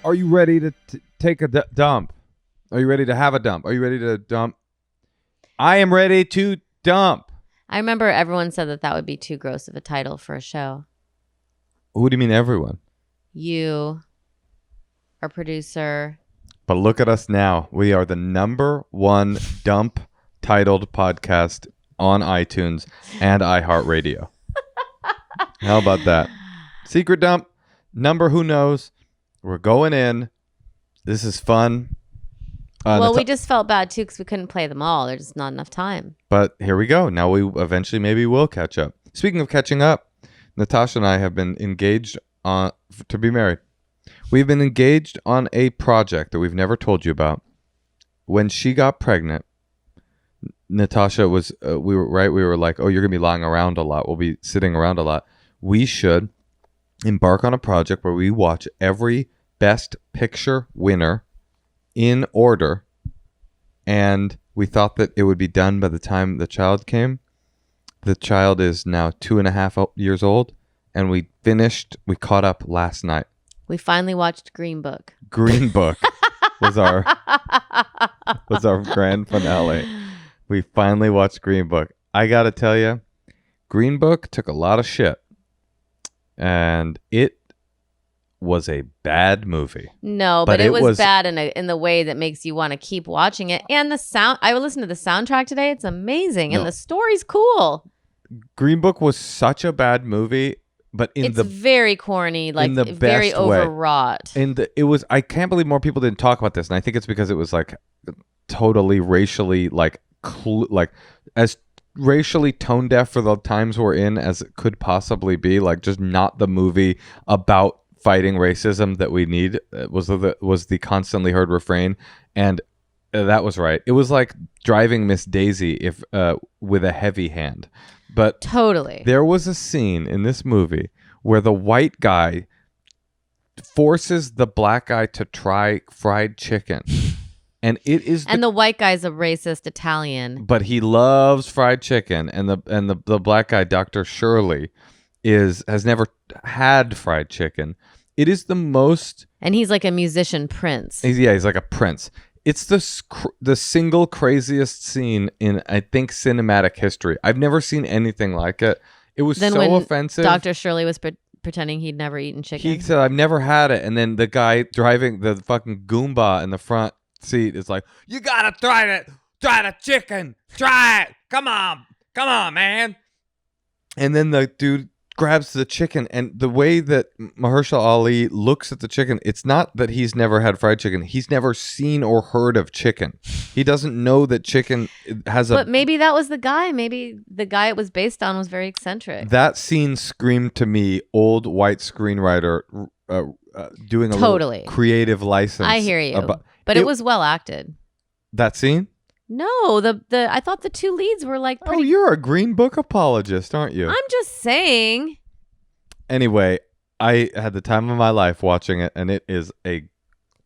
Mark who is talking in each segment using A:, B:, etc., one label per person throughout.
A: Are you ready to take a dump? Are you ready to have a dump? Are you ready to dump? I am ready to dump.
B: I remember everyone said that would be too gross of a title for a show.
A: Who do you mean everyone?
B: You, our producer.
A: But look at us now. We are the #1 dump titled podcast on iTunes and iHeartRadio. How about that? Secret dump. Number who knows. We're going in. This is fun.
B: Well, we just felt bad too because we couldn't play them all. There's just not enough time.
A: But here we go. Now we eventually maybe will catch up. Speaking of catching up, Natasha and I have been engaged to be married. We've been engaged on a project that we've never told you about. When she got pregnant, Natasha was, we were like, oh, you're going to be lying around a lot. We'll be sitting around a lot. We should embark on a project where we watch every Best Picture winner in order. And we thought that it would be done by the time the child came. The child is now 2.5 years old. And we caught up last night.
B: We finally watched Green Book.
A: Green Book was our grand finale. We finally watched Green Book. I got to tell you, Green Book took a lot of shit. And it was a bad movie.
B: No, but it was bad in the way that makes you want to keep watching it. And the sound, I would listen to the soundtrack today. It's amazing. And the story's cool.
A: Green Book was such a bad movie, but it's
B: very corny, like very overwrought.
A: I can't believe more people didn't talk about this. And I think it's because it was like totally racially as racially tone deaf for the times we're in as it could possibly be, like just not the movie about fighting racism that we need was the constantly heard refrain. And that was right. It was like driving Miss Daisy if with a heavy hand. But
B: totally,
A: there was a scene in this movie where the white guy forces the black guy to try fried chicken. And the
B: white guy's a racist Italian,
A: but he loves fried chicken. And the black guy, Dr. Shirley, has never had fried chicken. It is the most,
B: and he's like a musician prince.
A: He's like a prince. It's the single craziest scene in, I think, cinematic history. I've never seen anything like it. It was so offensive.
B: Dr. Shirley was pretending he'd never eaten chicken.
A: He said, I've never had it. And then the guy driving the fucking Goomba in the front seat is like, you gotta try the chicken, try it, come on man. And then the dude grabs the chicken, and the way that Mahershala Ali looks at the chicken, it's not that he's never had fried chicken, he's never seen or heard of chicken. He doesn't know that chicken has
B: but maybe that was the guy. Maybe the guy it was based on was very eccentric.
A: That scene screamed to me old white screenwriter doing a little creative license.
B: I hear you. But it was well acted.
A: That scene?
B: No, I thought the two leads were like pretty...
A: Oh, you're a Green Book apologist, aren't you?
B: I'm just saying.
A: Anyway, I had the time of my life watching it, and it is a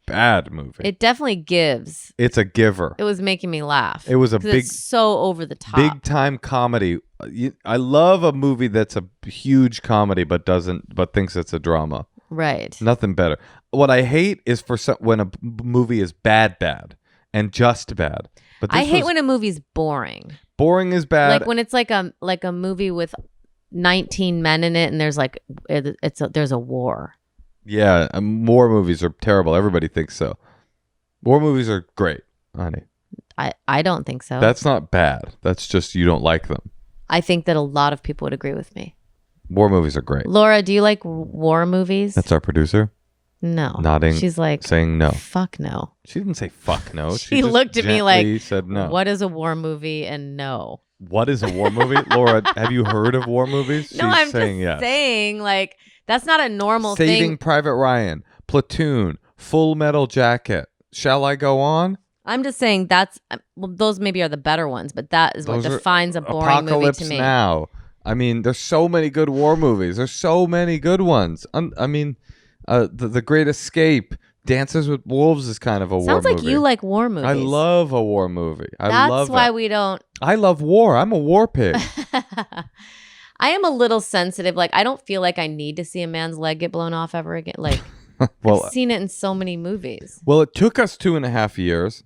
A: bad movie.
B: It definitely gives.
A: It's a giver.
B: It was making me laugh.
A: It was
B: it's so over the top.
A: Big time comedy. I love a movie that's a huge comedy but thinks it's a drama.
B: Right.
A: Nothing better. What I hate is when a movie is bad and just bad. But
B: I hate when a movie's boring.
A: Boring is bad.
B: Like when it's like a movie with 19 men in it and there's like there's a war.
A: Yeah, war movies are terrible. Everybody thinks so. War movies are great, honey.
B: I don't think so.
A: That's not bad. That's just you don't like them.
B: I think that a lot of people would agree with me.
A: War movies are great.
B: Laura, do you like war movies?
A: That's our producer.
B: No.
A: Nodding.
B: She's like,
A: saying no.
B: Fuck no.
A: She didn't say fuck no.
B: She looked at me like,
A: said no.
B: What is a war movie? And no.
A: What is a war movie? Laura, have you heard of war movies?
B: No, I'm saying just saying like, that's not a normal thing.
A: Saving Private Ryan, Platoon, Full Metal Jacket. Shall I go on?
B: I'm just saying those maybe are the better ones, but that is what defines a boring movie to me.
A: Now. I mean, there's so many good war movies. There's so many good ones. I mean, The Great Escape, Dances with Wolves is kind of a war movie.
B: Sounds like you like war movies.
A: I love a war movie.
B: That's why we don't.
A: I love war. I'm a war pig.
B: I am a little sensitive. Like, I don't feel like I need to see a man's leg get blown off ever again. Like,
A: Well,
B: I've seen it in so many movies.
A: well, it took us 2.5 years.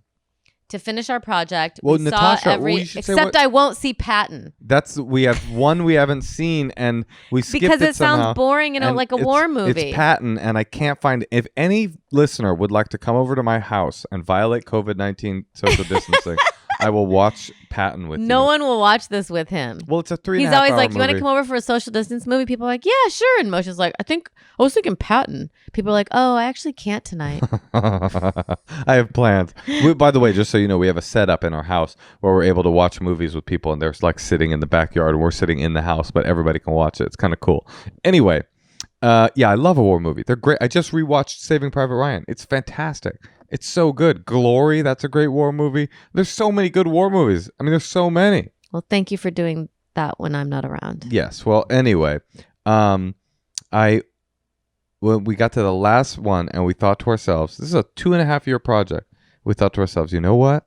B: To finish our project,
A: Well,
B: we
A: Natasha,
B: saw every
A: well, you should say
B: except
A: what-
B: I won't see Patton
A: We have one we haven't seen, and we skipped
B: because it
A: somehow,
B: sounds boring and like a war movie.
A: It's Patton, and I can't find. If any listener would like to come over to my house and violate COVID-19 social distancing, I will watch Patton with you.
B: No one will watch this with him.
A: Well, it's a 3.5
B: He's always
A: hour
B: like, "You want to
A: movie.
B: come over for a social distance movie?" People are like, "Yeah, sure." And Moshe's like, I was thinking Patton." People are like, "Oh, I actually can't tonight."
A: I have plans. By the way, just so you know, we have a setup in our house where we're able to watch movies with people, and they're like sitting in the backyard, and we're sitting in the house, but everybody can watch it. It's kind of cool. Anyway, yeah, I love a war movie. They're great. I just rewatched Saving Private Ryan. It's fantastic. It's so good. Glory, that's a great war movie. There's so many good war movies. I mean, there's so many.
B: Well, thank you for doing that when I'm not around.
A: Yes. Well, anyway, when we got to the last one, and we thought to ourselves, this is a 2.5 year project. We thought to ourselves, you know what?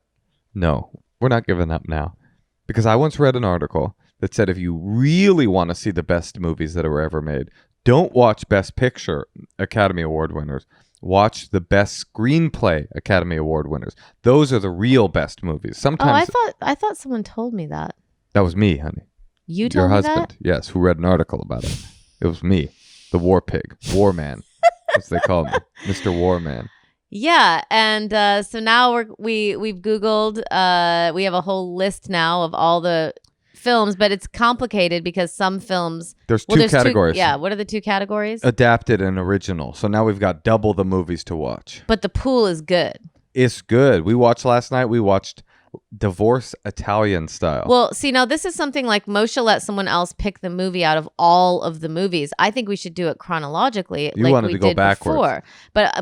A: No, we're not giving up now. Because I once read an article that said if you really want to see the best movies that were ever made, don't watch Best Picture Academy Award winners. Watch the Best Screenplay Academy Award winners. Those are the real best movies. Sometimes
B: I thought someone told me that.
A: that was me, honey.
B: You
A: Your
B: told me
A: husband,
B: that?
A: yes, who read an article about it. It was me, the war pig, war man, as they call me, Mr. Warman.
B: Yeah, and so now we've Googled. We have a whole list now of all the films, but it's complicated because some films.
A: There's
B: Well,
A: two categories.
B: yeah, what are the two categories?
A: Adapted and original. So now we've got double the movies to watch.
B: But the pool is good.
A: It's good. We watched last night. We watched Divorce Italian Style.
B: Well, see, now this is something like Moshe let someone else pick the movie out of all of the movies. I think we should do it chronologically,
A: You
B: like
A: wanted
B: we
A: to go
B: did
A: backwards.
B: before.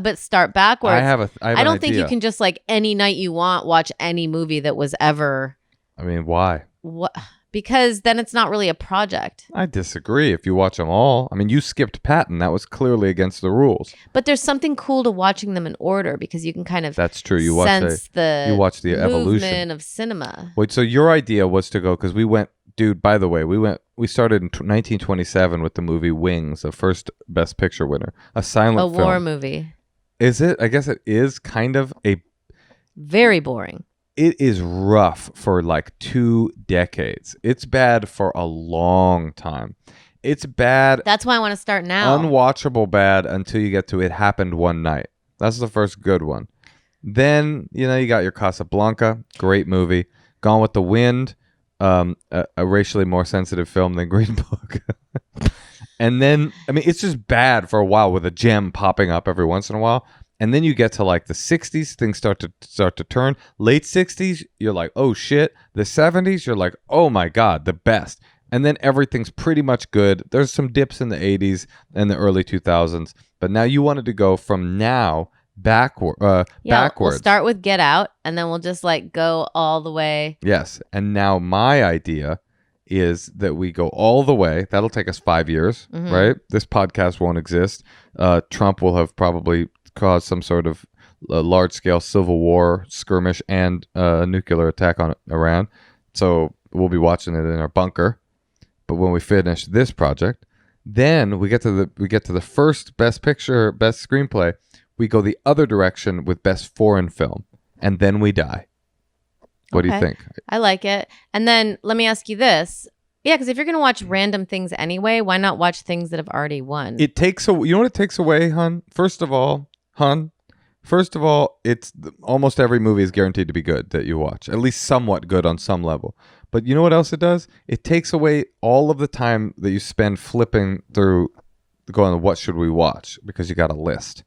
B: But start backwards.
A: I
B: don't think you can just like any night you want watch any movie that was ever.
A: I mean, why?
B: What? Because then it's not really a project.
A: I disagree. If you watch them all, I mean, you skipped Patton. That was clearly against the rules.
B: But there's something cool to watching them in order because you can kind of
A: That's true. You
B: sense
A: you watch the evolution
B: movement of cinema.
A: Wait, so your idea was to go because we went, dude. By the way, we started in 1927 with the movie Wings, the first Best Picture winner, a silent
B: A
A: film.
B: war movie.
A: Is it? I guess it is kind of a.
B: Very boring.
A: It is rough for like 2 decades. It's bad for a long time. It's bad.
B: That's why I want to start now.
A: Unwatchable bad until you get to It Happened One Night. That's the first good one. Then, you got your Casablanca, great movie. Gone with the Wind, a racially more sensitive film than Green Book. And then, I mean, it's just bad for a while with a gem popping up every once in a while. And then you get to like the 60s, things start to turn. Late 60s, you're like, oh shit. The 70s, you're like, oh my God, the best. And then everything's pretty much good. There's some dips in the 80s and the early 2000s. But now you wanted to go from now backwards.
B: We'll start with Get Out, and then we'll just like go all the way.
A: Yes. And now my idea is that we go all the way. That'll take us 5 years, right? This podcast won't exist. Trump will have probably caused some sort of large-scale civil war skirmish and a nuclear attack on Iran. So we'll be watching it in our bunker. But when we finish this project, then we get to the first Best Picture, Best Screenplay. We go the other direction with Best Foreign Film, and then we die. What do you think?
B: I like it. And then let me ask you this. Yeah, because if you're going to watch random things anyway, why not watch things that have already won?
A: It takes away. You know what it takes away, hun? First of all, it's almost every movie is guaranteed to be good that you watch, at least somewhat good on some level. But you know what else it does? It takes away all of the time that you spend flipping through, going, what should we watch? Because you got a list.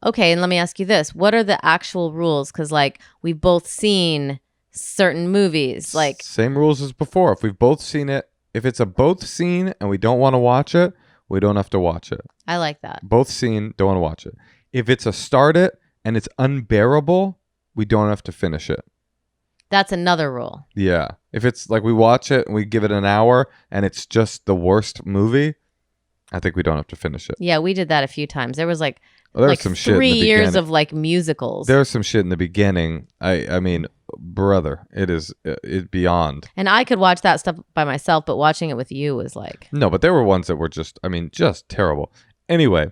B: Okay, and let me ask you this. What are the actual rules? Because like we've both seen certain movies. Like
A: same rules as before. If we've both seen it, if it's a both seen and we don't want to watch it, we don't have to watch it.
B: I like that.
A: Both seen, don't want to watch it. If it's a start it and it's unbearable, we don't have to finish it.
B: That's another rule.
A: Yeah. If it's like we watch it and we give it an hour and it's just the worst movie, I think we don't have to finish it.
B: Yeah, we did that a few times. There was like,
A: some shit in
B: 3
A: the
B: years
A: beginning.
B: of like musicals.
A: There's some shit in the beginning. I mean, brother, it's beyond.
B: And I could watch that stuff by myself, but watching it with you was like...
A: No, but there were ones that were just terrible. Anyway,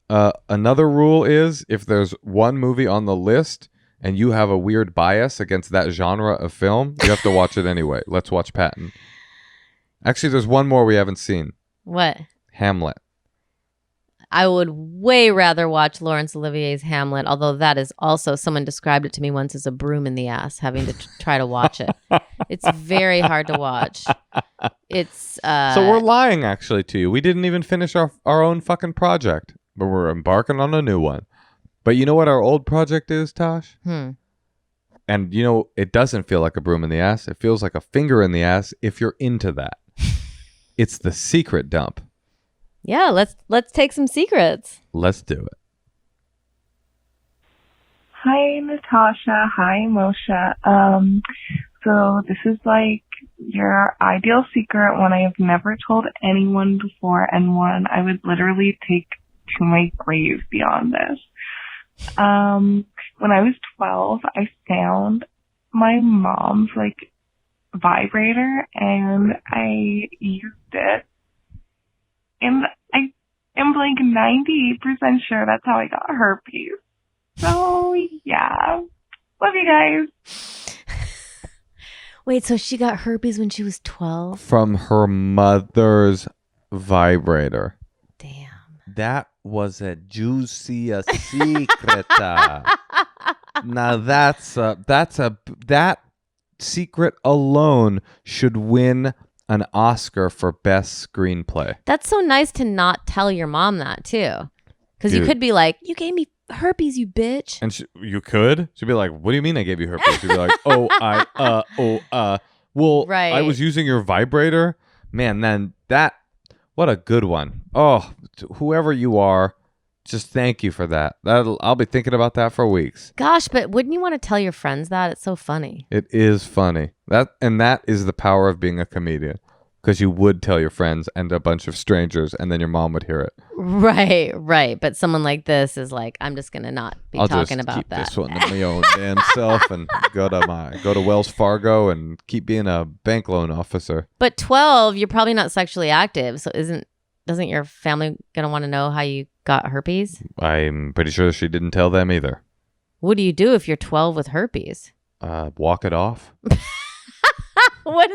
A: Another rule is if there's one movie on the list and you have a weird bias against that genre of film, you have to watch it anyway. Let's watch Patton. Actually, there's one more we haven't seen.
B: What?
A: Hamlet.
B: I would way rather watch Laurence Olivier's Hamlet, although that is also, someone described it to me once as a broom in the ass, having to try to watch it. It's very hard to watch. It's
A: So we're lying actually to you. We didn't even finish our own fucking project, but we're embarking on a new one. But you know what our old project is, Tosh? And you know, it doesn't feel like a broom in the ass. It feels like a finger in the ass if you're into that. It's the secret dump.
B: Yeah, let's take some secrets.
A: Let's do it.
C: Hi, Natasha. Hi, Moshe. So this is like your ideal secret, one I have never told anyone before, and one I would literally take to my grave beyond this. When I was 12, I found my mom's like vibrator and I used it. And I am like 98% sure that's how I got herpes. So yeah. Love you guys.
B: Wait, so she got herpes when she was 12?
A: From her mother's vibrator.
B: Damn.
A: That was a juicy secret. Now that secret alone should win an Oscar for best screenplay.
B: That's so nice to not tell your mom that too. Because you could be like, you gave me herpes, you bitch.
A: And you could? She'd be like, what do you mean I gave you herpes? She'd be like, well,
B: right.
A: I was using your vibrator. Man, then what a good one. Oh, whoever you are, just thank you for that. I'll be thinking about that for weeks.
B: Gosh, but wouldn't you want to tell your friends that? It's so funny.
A: It is funny. That is the power of being a comedian. Because you would tell your friends and a bunch of strangers, and then your mom would hear it.
B: Right. But someone like this is like, I'm just gonna not be talking about
A: keep
B: that.
A: This one to my own damn self, and go to Wells Fargo and keep being a bank loan officer.
B: But 12, you're probably not sexually active, so doesn't your family gonna want to know how you got herpes?
A: I'm pretty sure she didn't tell them either.
B: What do you do if you're 12 with herpes?
A: Walk it off.
B: What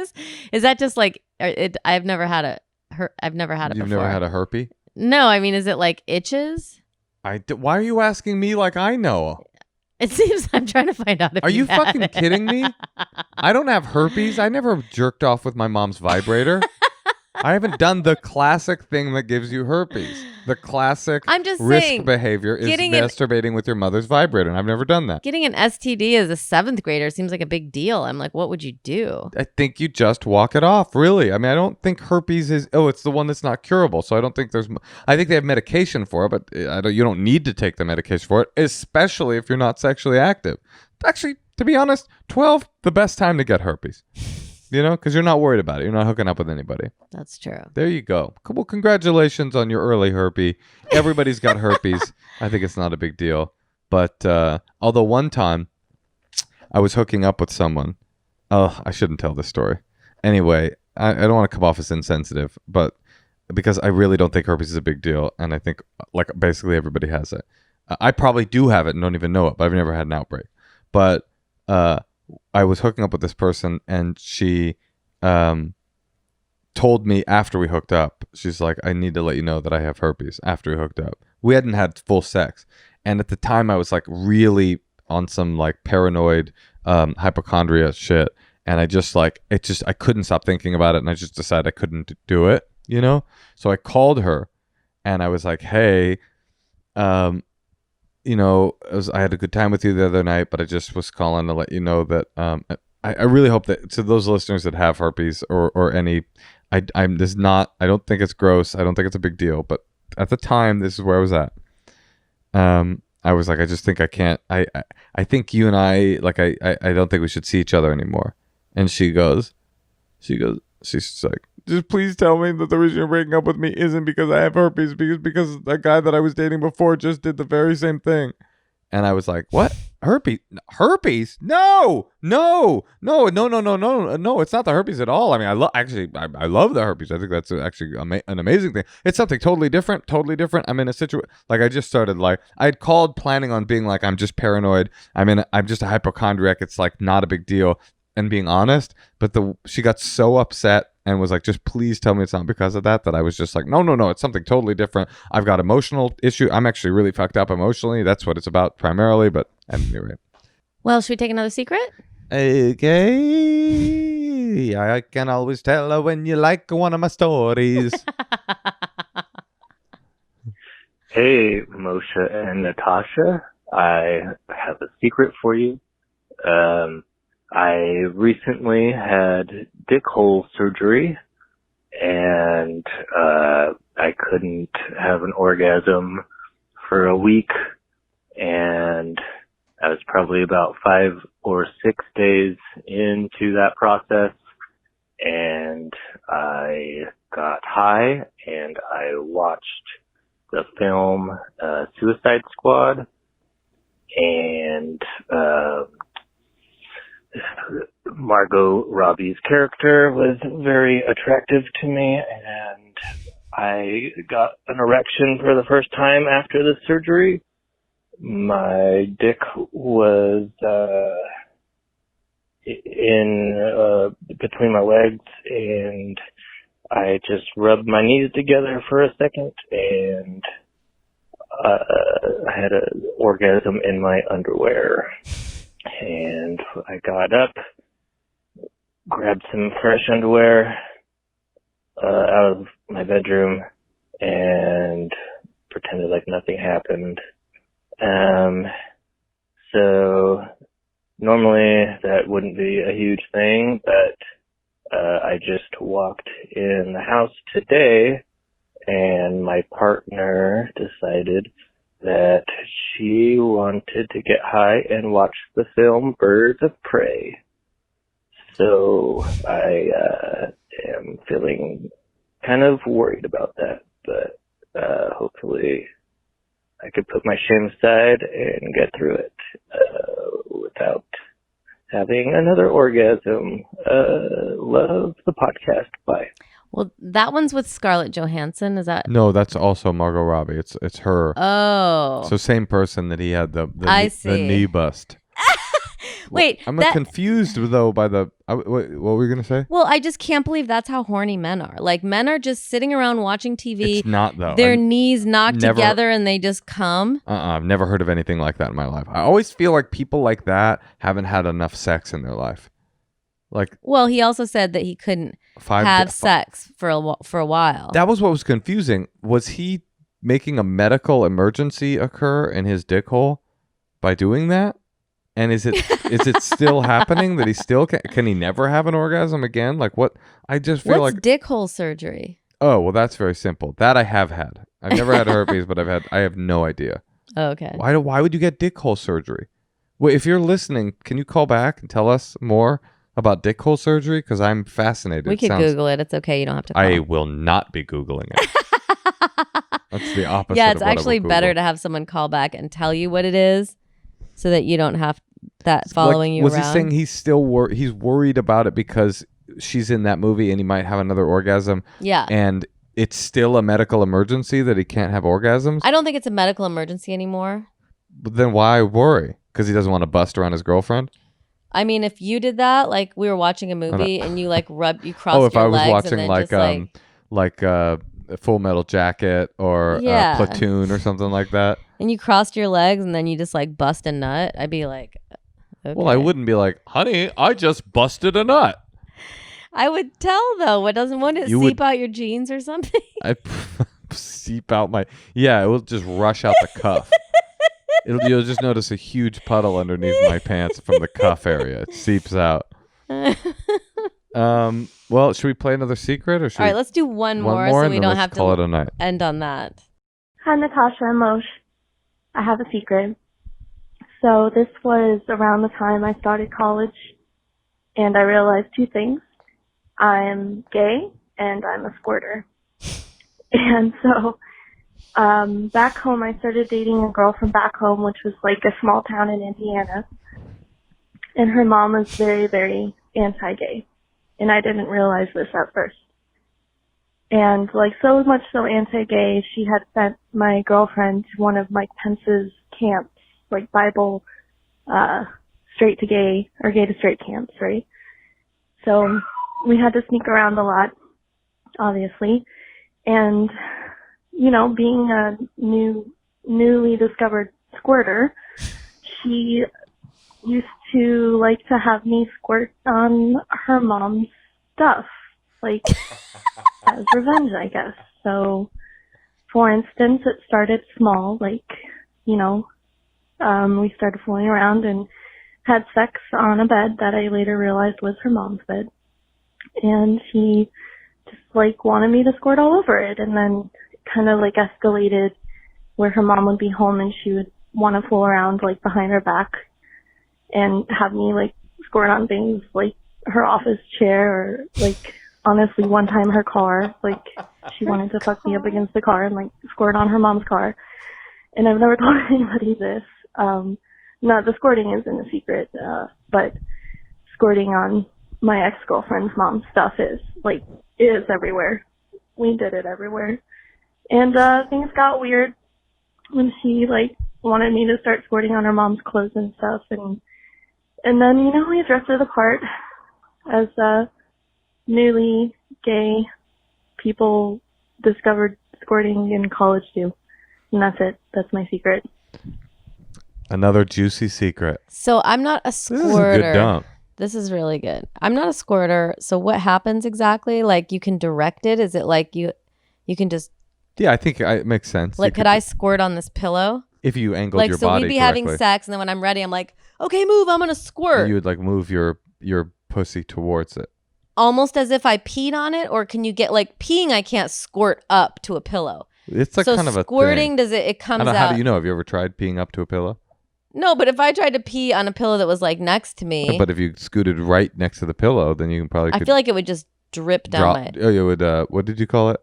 B: is that? Just like I've never had it
A: You've
B: before.
A: Never had a herpes?
B: No, I mean, is it like itches?
A: Why are you asking me like I know?
B: It seems I'm trying to find out if
A: Are you
B: had
A: fucking
B: it.
A: kidding me? I don't have herpes. I never jerked off with my mom's vibrator. I haven't done the classic thing that gives you herpes. The classic
B: I'm just
A: risk
B: saying,
A: behavior is masturbating with your mother's vibrator, and I've never done that.
B: Getting an STD as a 7th grader seems like a big deal. I'm like, what would you do?
A: I think you just walk it off, really. I mean, I don't think herpes is... Oh, it's the one that's not curable, so I don't think there's... I think they have medication for it, but you don't need to take the medication for it, especially if you're not sexually active. Actually, to be honest, 12, the best time to get herpes. You know, because you're not worried about it. You're not hooking up with anybody.
B: That's true.
A: There you go. Well, congratulations on your early herpes. Everybody's got herpes. I think it's not a big deal. But although one time I was hooking up with someone. Oh, I shouldn't tell this story. Anyway, I don't want to come off as insensitive, but because I really don't think herpes is a big deal. And I think like basically everybody has it. I probably do have it and don't even know it, but I've never had an outbreak. But I was hooking up with this person, and she told me after we hooked up, she's like, I need to let you know that I have herpes after we hooked up. We hadn't had full sex. And at the time I was like really on some like paranoid hypochondria shit. And I couldn't stop thinking about it. And I just decided I couldn't do it, you know? So I called her and I was like, hey, you know, I had a good time with you the other night, but I just was calling to let you know that I really hope that to those listeners that have herpes or any, I don't think it's gross. I don't think it's a big deal. But at the time, this is where I was at. I was like, I just think I can't. I think you and I don't think we should see each other anymore. And she's like, just please tell me that the reason you're breaking up with me isn't because I have herpes, because the guy that I was dating before just did the very same thing. And I was like, what? Herpes? Herpes? No. It's not the herpes at all. I mean, I love the herpes. I think that's actually an amazing thing. It's something totally different. I'm in a situation like I just started. Like I had called planning on being like I'm just paranoid. I'm just a hypochondriac. It's like not a big deal, and being honest. But she got so upset and was like, just please tell me it's not because of that I was just like, no, it's something totally different. I've got emotional issue. I'm actually really fucked up emotionally. That's what it's about primarily. But anyway.
B: Well, should we take another secret?
A: Okay. I can always tell when you like one of my stories.
D: Hey, Moshe and Natasha. I have a secret for you. I recently had dick hole surgery, and I couldn't have an orgasm for a week, and I was probably about 5 or 6 days into that process, and I got high, and I watched the film Suicide Squad, and Margot Robbie's character was very attractive to me, and I got an erection for the first time after the surgery. My dick was in between my legs, and I just rubbed my knees together for a second, and I had an orgasm in my underwear. And I got up, grabbed some fresh underwear out of my bedroom, and pretended like nothing happened. So normally that wouldn't be a huge thing, but I just walked in the house today, and my partner decided that she wanted to get high and watch the film Birds of Prey. So I am feeling kind of worried about that, but hopefully I could put my shame aside and get through it without having another orgasm. Love the podcast. Bye.
B: Well, that one's with Scarlett Johansson. Is that?
A: No, that's also Margot Robbie. It's her.
B: Oh.
A: So same person that he had the knee bust.
B: Wait,
A: I'm confused though by the. What were you gonna say?
B: Well, I just can't believe that's how horny men are. Like men are just sitting around watching TV.
A: It's not though.
B: Their knees knock together and they just come.
A: I've never heard of anything like that in my life. I always feel like people like that haven't had enough sex in their life. Like,
B: well, he also said that he couldn't have sex for a while.
A: That was what was confusing. Was he making a medical emergency occur in his dick hole by doing that? And is it still happening that he still can he never have an orgasm again? Like what? I just feel
B: What's
A: like
B: dick hole surgery?
A: Oh, well, that's very simple. That I have had. I've never had herpes, but I have no idea.
B: Oh, okay.
A: Why would you get dick hole surgery? Wait, if you're listening, can you call back and tell us more about dick hole surgery? Because I'm fascinated.
B: We could Google it. It's okay. You don't have to call.
A: I will not be Googling it. That's the opposite.
B: Yeah, it's actually better to have someone call back and tell you what it is so that you don't have that following you around.
A: Was he saying he's still he's worried about it because she's in that movie and he might have another orgasm?
B: Yeah.
A: And it's still a medical emergency that he can't have orgasms?
B: I don't think it's a medical emergency anymore.
A: But then why worry? Because he doesn't want to bust around his girlfriend?
B: I mean, if you did that, like we were watching a movie and you like crossed your legs.
A: Oh, if I was watching like Full Metal Jacket or Platoon or something like that.
B: And you crossed your legs and then you just like bust a nut. I'd be like, okay.
A: Well, I wouldn't be like, honey, I just busted a nut.
B: I would tell though. What doesn't want it seep out your jeans or something?
A: I seep out my it will just rush out the cuff. You'll just notice a huge puddle underneath my pants from the cuff area. It seeps out. Well, should we play another secret or should
B: All right, let's do one more so we don't have to
A: call it a night.
B: End on that.
E: Hi, Natasha and Moshe. I have a secret. So this was around the time I started college, and I realized two things. I'm gay, and I'm a squirter. And so back home, I started dating a girl from back home, which was like a small town in Indiana. And her mom was very, very anti-gay. And I didn't realize this at first. And like so much so anti-gay, she had sent my girlfriend to one of Mike Pence's camps, like Bible, straight to gay or gay to straight camps, right? So we had to sneak around a lot, obviously. And, you know, being a newly discovered squirter, she used to like to have me squirt on her mom's stuff, like as revenge, I guess. So, for instance, it started small, like, you know, we started fooling around and had sex on a bed that I later realized was her mom's bed. And she just like wanted me to squirt all over it, and then kind of like escalated where her mom would be home and she would want to fool around like behind her back and have me like squirt on things like her office chair, or like honestly one time her car, like she wanted to fuck me up against the car and like squirt on her mom's car. And I've never told anybody this. No, the squirting isn't a secret, but squirting on my ex-girlfriend's mom's stuff is everywhere. We did it everywhere. And things got weird when she like wanted me to start squirting on her mom's clothes and stuff, and then, you know, we drifted apart as newly gay people discovered squirting in college do. And that's it. That's my secret.
A: Another juicy secret.
B: So I'm not a squirter.
A: This is a good dump.
B: This is really good. I'm not a squirter. So what happens exactly? Like, you can direct it? Is it like you can just...
A: Yeah, I think it makes sense.
B: Like, could I squirt on this pillow?
A: If you angled
B: like,
A: your
B: so
A: body
B: we'd be
A: correctly.
B: having sex, and then when I'm ready, I'm like, okay, move, I'm going to squirt.
A: You would like move your pussy towards it.
B: Almost as if I peed on it? Or can you get, like, peeing, I can't squirt up to a pillow.
A: It's like kind of a thing.
B: Squirting, it comes out.
A: How do you know? Have you ever tried peeing up to a pillow?
B: No, but if I tried to pee on a pillow that was like next to me.
A: But if you scooted right next to the pillow, then you can probably...
B: I feel like it would just drip down my...
A: Oh, it would, what did you call it?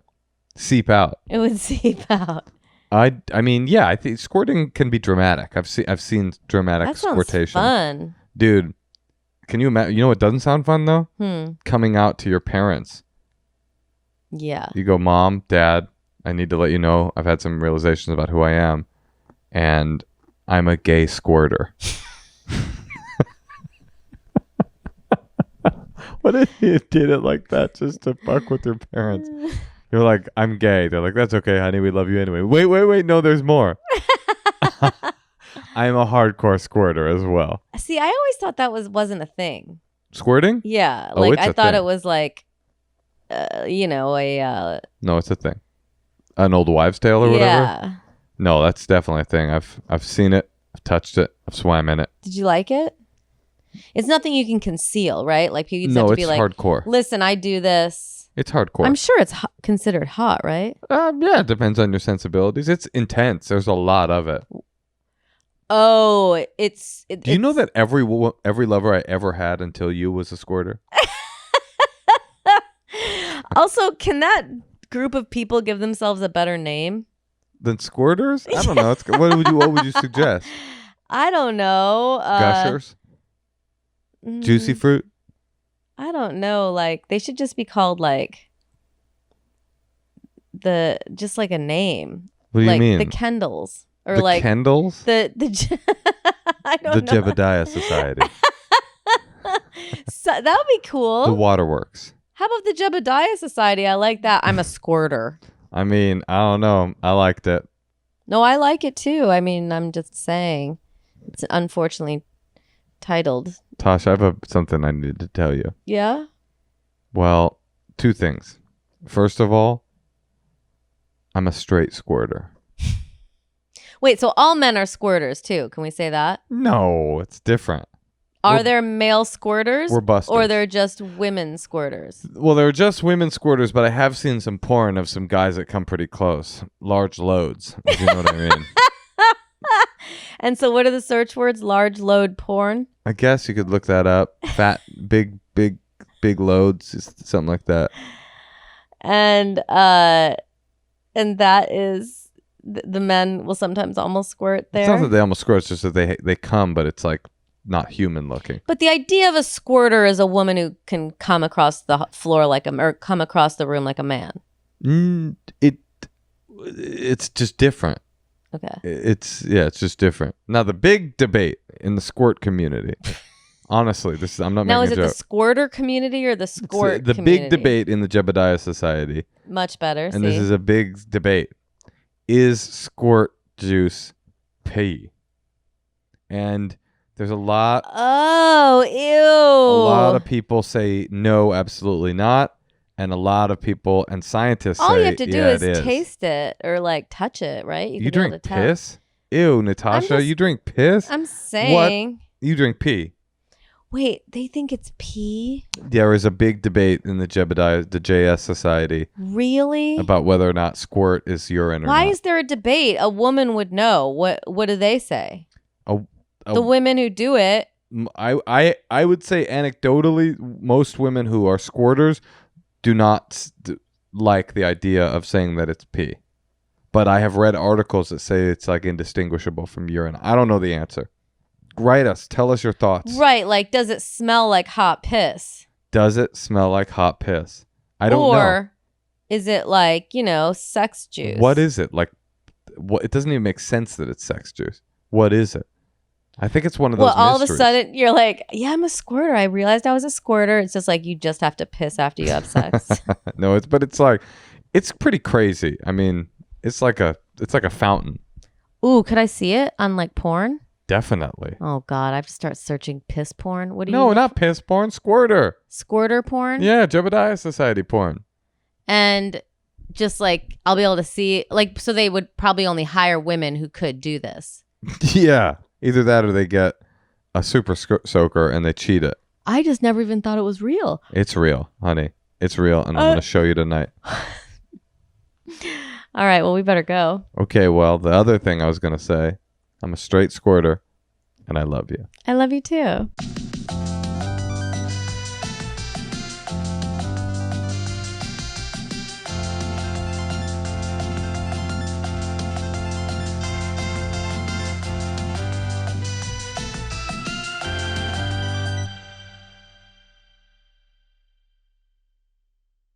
A: Seep out.
B: It would seep out.
A: I mean, yeah, I think squirting can be dramatic. I've seen dramatic
B: that sounds
A: squirtation.
B: Fun.
A: Dude, can you imagine? You know what doesn't sound fun though? Coming out to your parents.
B: Yeah.
A: You go, Mom, Dad, I need to let you know I've had some realizations about who I am, and I'm a gay squirter. What if you did it like that just to fuck with your parents? You're like, I'm gay. They're like, that's okay, honey. We love you anyway. Wait. No, there's more. I'm a hardcore squirter as well.
B: See, I always thought that wasn't a thing.
A: Squirting?
B: Yeah.
A: Oh,
B: like,
A: it's
B: I
A: a
B: thought
A: thing.
B: it was like, you know, a...
A: No, it's a thing. An old wives' tale or whatever?
B: Yeah.
A: No, that's definitely a thing. I've seen it. I've touched it. I've swam in it.
B: Did you like it? It's nothing you can conceal, right? Like, people have to be like,
A: hardcore.
B: Listen, I do this.
A: It's hardcore.
B: I'm sure it's considered hot, right?
A: Yeah, it depends on your sensibilities. It's intense. There's a lot of it.
B: Oh,
A: Do you know that every lover I ever had until you was a squirter?
B: Also, can that group of people give themselves a better name
A: than squirters? I don't know. What would you suggest?
B: I don't know.
A: Gushers? Juicy fruit?
B: I don't know. Like, they should just be called like just like a name.
A: What do you mean?
B: The Kendalls. Or
A: the
B: like
A: Kendalls?
B: I don't know.
A: The Jebediah Society.
B: So, that would be cool.
A: The Waterworks.
B: How about the Jebediah Society? I like that. I'm a squirter.
A: I mean, I don't know. I liked it.
B: No, I like it too. I mean, I'm just saying. It's unfortunately titled.
A: Tosh, I have something I needed to tell you.
B: Yeah?
A: Well, two things. First of all, I'm a straight squirter.
B: Wait, so all men are squirters too. Can we say that?
A: No, it's different.
B: Are there male squirters?
A: We're busters.
B: Or they're just women squirters?
A: Well, there are just women squirters, but I have seen some porn of some guys that come pretty close. Large loads, if you know what I mean.
B: And so what are the search words? Large load porn?
A: I guess you could look that up. Fat, big loads, something like that.
B: And that is the men will sometimes almost squirt there.
A: It's not that they almost squirt, it's just that they come, but it's like not human looking.
B: But the idea of a squirter is a woman who can come across the floor or come across the room like a man.
A: It's just different.
B: Okay.
A: It's just different. Now the big debate in the squirt community. Honestly, I'm not
B: now,
A: making a joke.
B: Now, is it the squirter community or the squirt
A: the
B: community?
A: big debate in the Jebediah Society.
B: Much better.
A: And this is a big debate. Is squirt juice pee? And there's a lot.
B: Oh, ew.
A: A lot of people say no, absolutely not. And a lot of people and scientists
B: all
A: say,
B: you have to do
A: yeah,
B: is taste it or like touch it, right?
A: You drink piss? Ew, Natasha, you drink piss?
B: I'm saying.
A: What? You drink pee?
B: Wait, they think it's pee?
A: There is a big debate in the JS Society.
B: Really?
A: About whether or not squirt is urine or not.
B: Why is there a debate? A woman would know. What do they say? The women who do it.
A: I would say anecdotally, most women who are squirters do not like the idea of saying that it's pee. But I have read articles that say it's like indistinguishable from urine. I don't know the answer. Write us. Tell us your thoughts.
B: Right. Like, does it smell like hot piss?
A: Does it smell like hot piss? I don't know.
B: Or is it like, sex juice?
A: What is it? Like, what? It doesn't even make sense that it's sex juice. What is it? I think it's one of those
B: all
A: mysteries.
B: of a sudden, you're like, yeah, I'm a squirter. I realized I was a squirter. It's just like you just have to piss after you have sex.
A: No, it's pretty crazy. I mean, it's like a fountain.
B: Ooh, could I see it on like porn?
A: Definitely.
B: Oh God, I have to start searching piss porn. What do you?
A: No, not piss porn. Squirter.
B: Squirter porn.
A: Yeah, Jebediah Society porn.
B: And just like I'll be able to see, like, so they would probably only hire women who could do this.
A: Yeah, either that or they get a super soaker and they cheat it.
B: I just never even thought it was real.
A: It's real, honey. It's real, and I'm going to show you tonight.
B: All right, well, we better go.
A: Okay, well, the other thing I was going to say, I'm a straight squirter, and I love you.
B: I love you too.